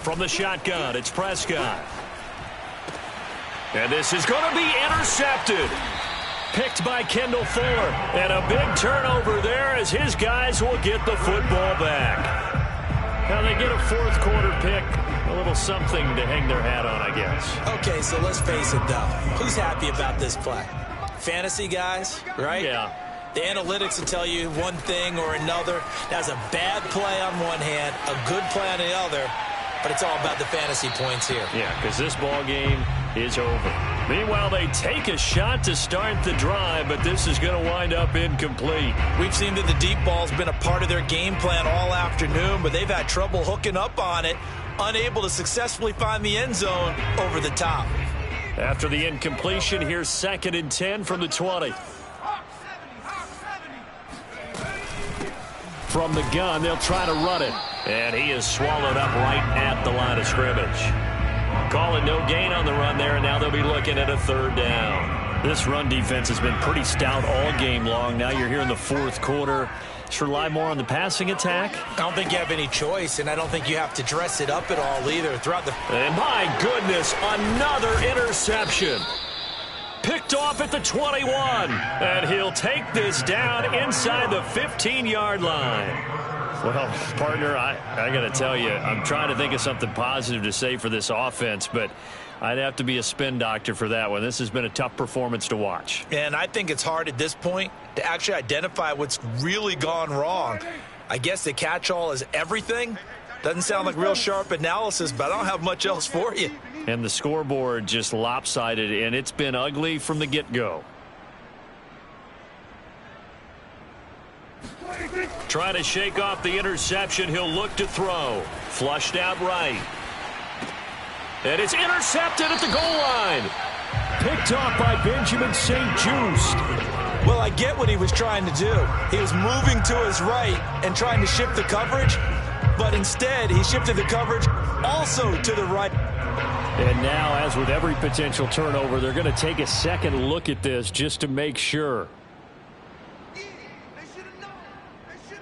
From the shotgun, it's Prescott. And this is going to be intercepted. Picked by Kendall Fuller. And a big turnover there as his guys will get the football back. Now they get a 4th quarter pick. A little something to hang their hat on, I guess. Okay, so let's face it, though. Who's happy about this play? Fantasy guys, right? Yeah. The analytics will tell you one thing or another. That's a bad play on one hand, a good play on the other, but it's all about the fantasy points here. Yeah, because this ball game is over. Meanwhile, they take a shot to start the drive, but this is going to wind up incomplete. We've seen that the deep ball's been a part of their game plan all afternoon, but they've had trouble hooking up on it, unable to successfully find the end zone over the top. After the incompletion, here's 2nd and 10 from the 20. From the gun, they'll try to run it. And he is swallowed up right at the line of scrimmage. Calling no gain on the run there, and now they'll be looking at a 3rd down. This run defense has been pretty stout all game long. Now you're here in the 4th quarter. Just rely more on the passing attack. I don't think you have any choice, and I don't think you have to dress it up at all either throughout the... And my goodness, another interception. Picked off at the 21. And he'll take this down inside the 15-yard line. Well, partner, I got to tell you, I'm trying to think of something positive to say for this offense, but I'd have to be a spin doctor for that one. This has been a tough performance to watch. And I think it's hard at this point to actually identify what's really gone wrong. I guess the catch-all is everything. Doesn't sound like real sharp analysis, but I don't have much else for you. And the scoreboard just lopsided, and it's been ugly from the get-go. Trying to shake off the interception. He'll look to throw. Flushed out right. And it's intercepted at the goal line. Picked off by Benjamin St-Juste. Well, I get what he was trying to do. He was moving to his right and trying to shift the coverage, but instead he shifted the coverage also to the right. And now, as with every potential turnover, they're going to take a second look at this just to make sure.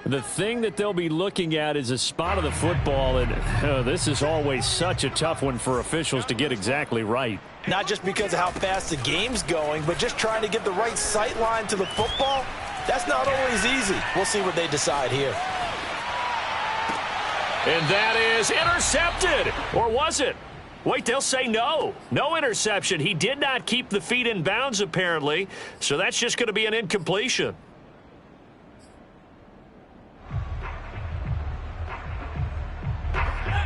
The thing that they'll be looking at is a spot of the football, and this is always such a tough one for officials to get exactly right. Not just because of how fast the game's going, but just trying to get the right sight line to the football. That's not always easy. We'll see what they decide here. And that is intercepted. Or was it? Wait, they'll say no. No interception. He did not keep the feet in bounds, apparently, so that's just going to be an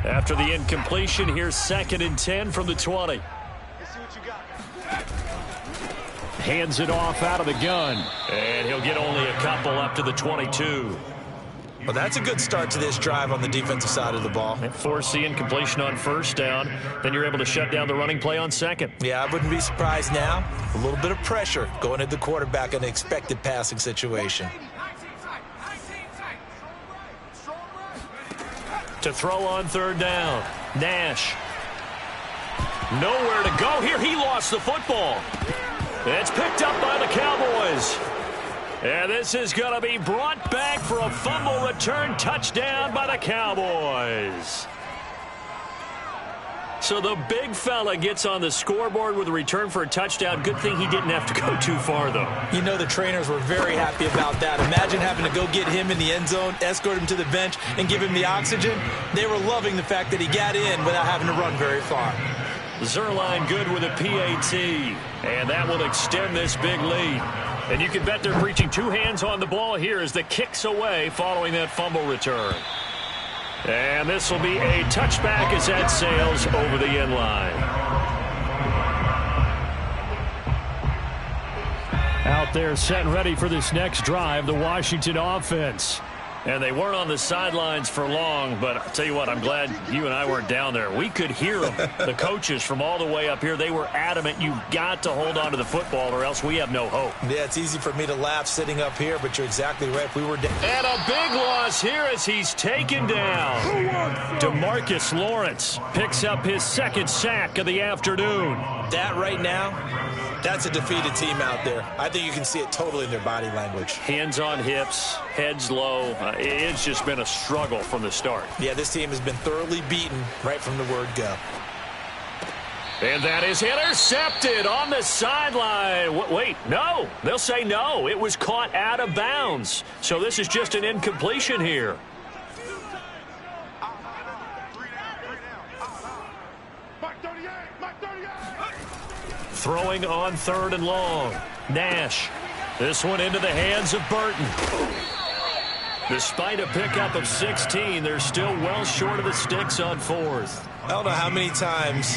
After the incompletion, here's 2nd and 10 from the 20. Let's see what you got. Hands it off out of the gun. And he'll get only a couple up to the 22. Well, that's a good start to this drive on the defensive side of the ball. Force the incompletion on 1st down. Then you're able to shut down the running play on 2nd. Yeah, I wouldn't be surprised now. A little bit of pressure going at the quarterback in an expected passing situation. To throw on 3rd down. Nash. Nowhere to go here. He lost the football. It's picked up by the Cowboys. And this is going to be brought back for a fumble return touchdown by the Cowboys. So the big fella gets on the scoreboard with a return for a touchdown. Good thing he didn't have to go too far, though. You know the trainers were very happy about that. Imagine having to go get him in the end zone, escort him to the bench, and give him the oxygen. They were loving the fact that he got in without having to run very far. Zuerlein good with a PAT. And that will extend this big lead. And you can bet they're preaching 2 hands on the ball here as the kick's away following that fumble return. And this will be a touchback as that sails over the end line. Out there set and ready for this next drive, the Washington offense. And they weren't on the sidelines for long, but I'll tell you what, I'm glad you and I weren't down there. We could hear them, the coaches from all the way up here. They were adamant, you've got to hold on to the football or else we have no hope. Yeah, it's easy for me to laugh sitting up here, but you're exactly right. If we were down. And a big loss here as he's taken down. DeMarcus Lawrence picks up his 2nd sack of the afternoon. That right now, that's a defeated team out there. I think you can see it totally in their body language. Hands on hips, heads low. It's just been a struggle from the start. Yeah, this team has been thoroughly beaten right from the word go. And that is intercepted on the sideline. Wait, no. They'll say no. It was caught out of bounds. So this is just an incompletion here. Throwing on 3rd and long. Nash. This one into the hands of Burton. Despite a pickup of 16, they're still well short of the sticks on 4th. I don't know how many times,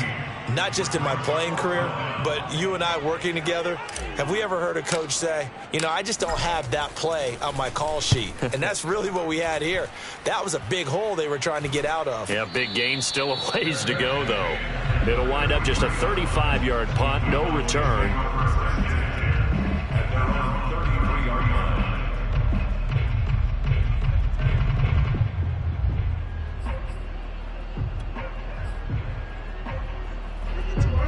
not just in my playing career, but you and I working together, have we ever heard a coach say, you know, I just don't have that play on my call sheet. And that's really what we had here. That was a big hole they were trying to get out of. Yeah, big gain, still a ways to go, though. It'll wind up just a 35-yard punt, no return.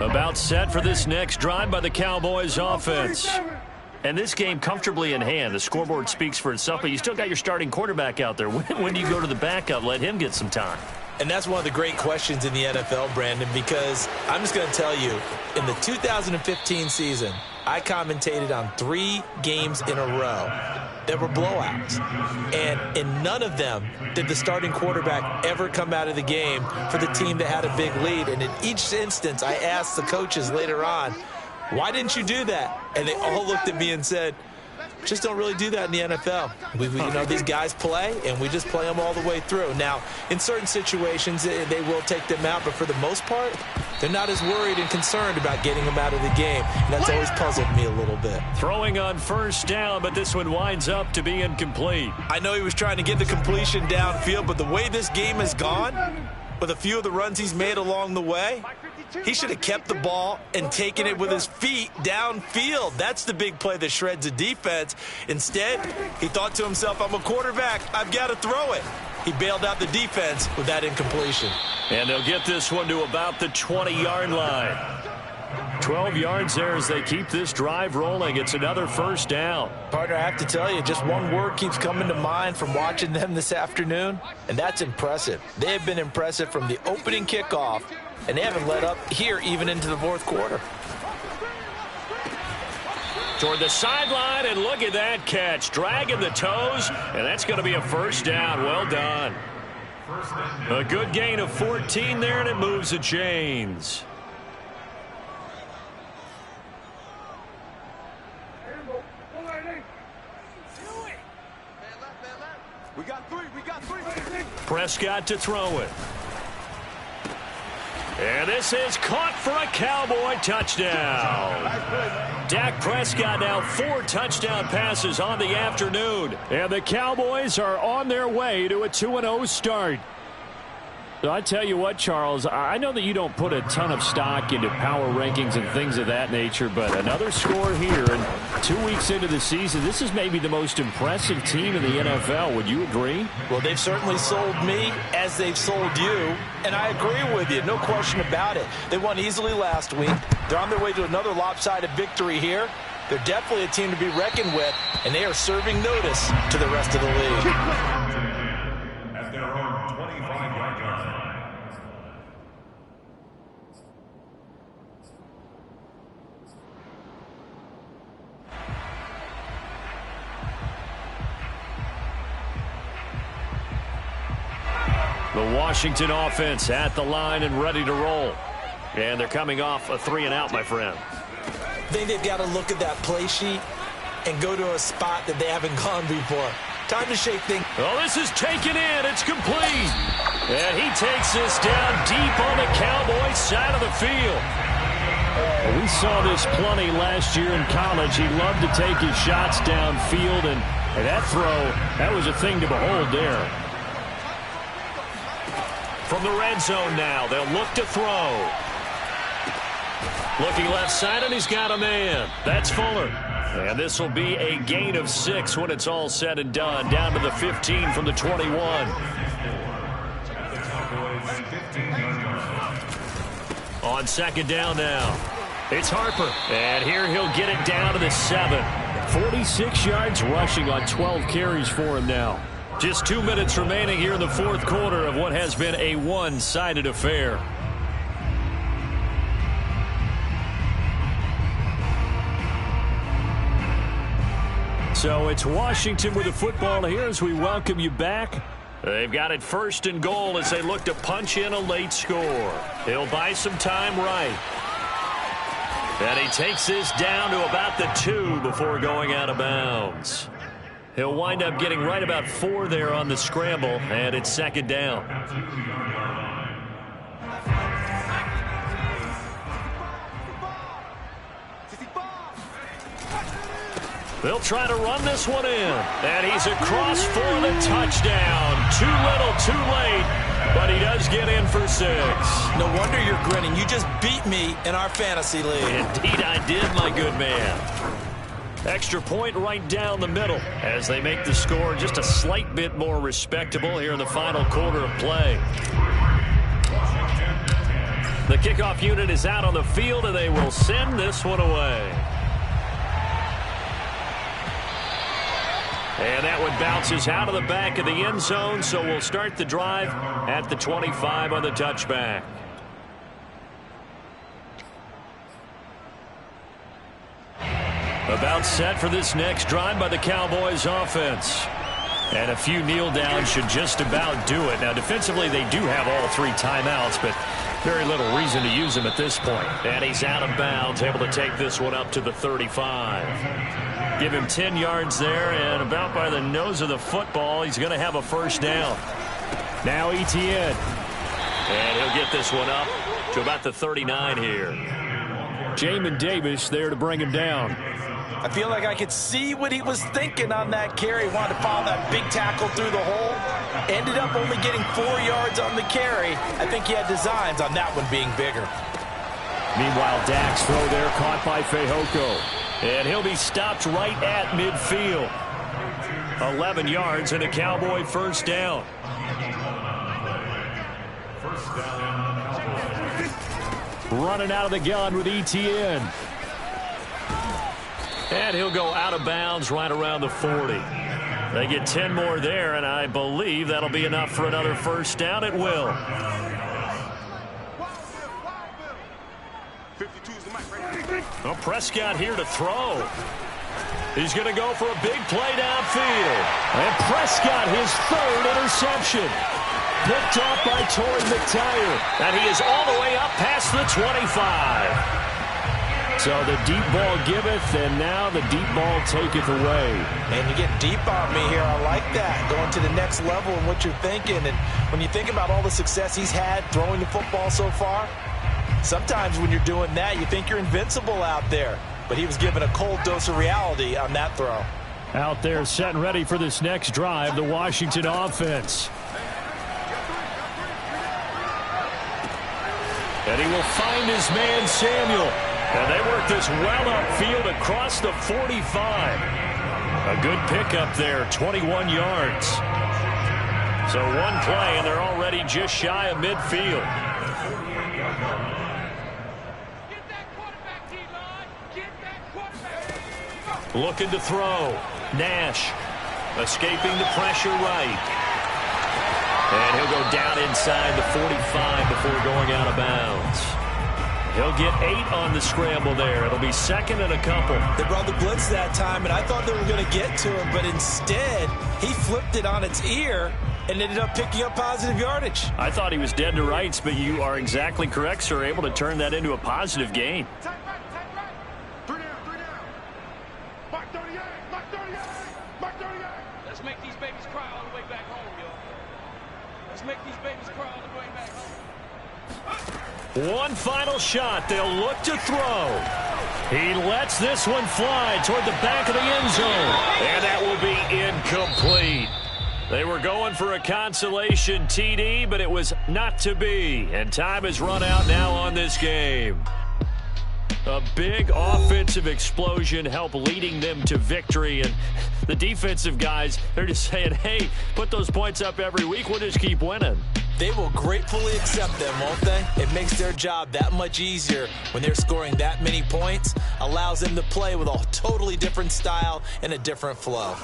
About set for this next drive by the Cowboys offense. And this game comfortably in hand. The scoreboard speaks for itself, but you still got your starting quarterback out there. When do you go to the backup? Let him get some time. And that's one of the great questions in the NFL, Brandon, because I'm just going to tell you, in the 2015 season, I commentated on 3 games in a row that were blowouts. And in none of them did the starting quarterback ever come out of the game for the team that had a big lead. And in each instance, I asked the coaches later on, why didn't you do that? And they all looked at me and said, just don't really do that in the NFL. You know, these guys play, and we just play them all the way through. Now, in certain situations, they will take them out, but for the most part, they're not as worried and concerned about getting them out of the game. And that's always puzzled me a little bit. Throwing on 1st down, but this one winds up to be incomplete. I know he was trying to get the completion downfield, but the way this game has gone, with a few of the runs he's made along the way, he should have kept the ball and taken it with his feet downfield. That's the big play that shreds the defense. Instead, he thought to himself, I'm a quarterback. I've got to throw it. He bailed out the defense with that incompletion. And they'll get this one to about the 20-yard line. 12 yards there as they keep this drive rolling. It's another 1st down. Partner, I have to tell you, just one word keeps coming to mind from watching them this afternoon, and that's impressive. They have been impressive from the opening kickoff, and they haven't let up here even into the 4th quarter. Toward the sideline, and look at that catch. Dragging the toes, and that's going to be a 1st down. Well done. A good gain of 14 there, and it moves the chains. We got 3. Prescott to throw it. And this is caught for a Cowboy touchdown. Dak Prescott now 4 touchdown passes on the afternoon. And the Cowboys are on their way to a 2-0 start. So I tell you what, Charles, I know that you don't put a ton of stock into power rankings and things of that nature, but another score here, and 2 weeks into the season, this is maybe the most impressive team in the NFL. Would you agree? Well, they've certainly sold me as they've sold you, and I agree with you, no question about it. They won easily last week. They're on their way to another lopsided victory here. They're definitely a team to be reckoned with, and they are serving notice to the rest of the league. At their own 25-yard line. The Washington offense at the line and ready to roll. And they're coming off a 3-and-out, my friend. I think they've got to look at that play sheet and go to a spot that they haven't gone before. Time to shake things. Oh, this is taken in. It's complete. And he takes this down deep on the Cowboys side of the field. Well, we saw this plenty last year in college. He loved to take his shots downfield, and that throw, that was a thing to behold there. From the red zone now, they'll look to throw. Looking left side, and he's got a man. That's Fuller. And this will be a gain of 6 when it's all said and done. Down to the 15 from the 21. On second down now. It's Harper. And here he'll get it down to the 7. 46 yards rushing on 12 carries for him now. Just 2 minutes remaining here in the fourth quarter of what has been a one-sided affair. So it's Washington with the football here as we welcome you back. They've got it first and goal as they look to punch in a late score. He'll buy some time right. And he takes this down to about the 2 before going out of bounds. He'll wind up getting right about 4 there on the scramble, and it's second down. They'll try to run this one in, and he's across for the touchdown. Too little, too late, but he does get in for 6. No wonder you're grinning. You just beat me in our fantasy league. Indeed I did, my good man. Extra point right down the middle as they make the score just a slight bit more respectable here in the final quarter of play. The kickoff unit is out on the field, and they will send this one away. And that one bounces out of the back of the end zone, so we'll start the drive at the 25 on the touchback. About set for this next drive by the Cowboys offense. And a few kneel downs should just about do it. Now, defensively, they do have all 3 timeouts, but very little reason to use them at this point. And he's out of bounds, able to take this one up to the 35. Give him 10 yards there, and about by the nose of the football, he's going to have a first down. Now Etienne. And he'll get this one up to about the 39 here. Jamin Davis there to bring him down. I feel like I could see what he was thinking on that carry. He wanted to follow that big tackle through the hole. Ended up only getting 4 yards on the carry. I think he had designs on that one being bigger. Meanwhile, Dak's throw there caught by Fehoko. And he'll be stopped right at midfield. 11 yards and a Cowboy first down. Running out of the gun with Etienne. And he'll go out of bounds right around the 40. They get 10 more there, and I believe that'll be enough for another first down. It will. Well, Prescott here to throw. He's going to go for a big play downfield. And Prescott, his 3rd interception. Picked off by Torrey McTyer. And he is all the way up past the 25. So the deep ball giveth, and now the deep ball taketh away. And you get deep on me here. I like that, going to the next level in what you're thinking. And when you think about all the success he's had throwing the football so far, sometimes when you're doing that, you think you're invincible out there. But he was given a cold dose of reality on that throw. Out there set and ready for this next drive, the Washington offense. And he will find his man, Samuel. And they work this well upfield across the 45. A good pickup there, 21 yards. So one play, and they're already just shy of midfield. Get that quarterback, D-line. Get that quarterback. Looking to throw. Nash escaping the pressure right. And he'll go down inside the 45 before going out of bounds. He'll get 8 on the scramble there. It'll be second and a couple. They brought the blitz that time, and I thought they were going to get to him, but instead he flipped it on its ear and ended up picking up positive yardage. I thought he was dead to rights, but you are exactly correct, sir. Able to turn that into a positive gain. Take right. 3 down. Mark 38. Mark 38. Let's make these babies cry all the way back home, yo. Let's make these babies cry all the way back home. One final shot. They'll look to throw. He lets this one fly toward the back of the end zone. And that will be incomplete. They were going for a consolation TD, but it was not to be. And time has run out now on this game. A big offensive explosion helped leading them to victory. And the defensive guys, they're just saying, hey, put those points up every week. We'll just keep winning. They will gratefully accept them, won't they? It makes their job that much easier when they're scoring that many points. Allows them to play with a totally different style and a different flow.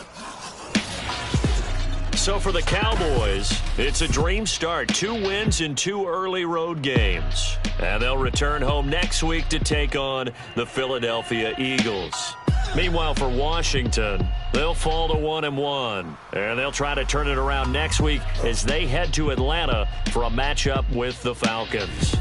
So for the Cowboys, it's a dream start. 2 wins in 2 early road games. And they'll return home next week to take on the Philadelphia Eagles. Meanwhile, for Washington, they'll fall to 1-1. And they'll try to turn it around next week as they head to Atlanta for a matchup with the Falcons.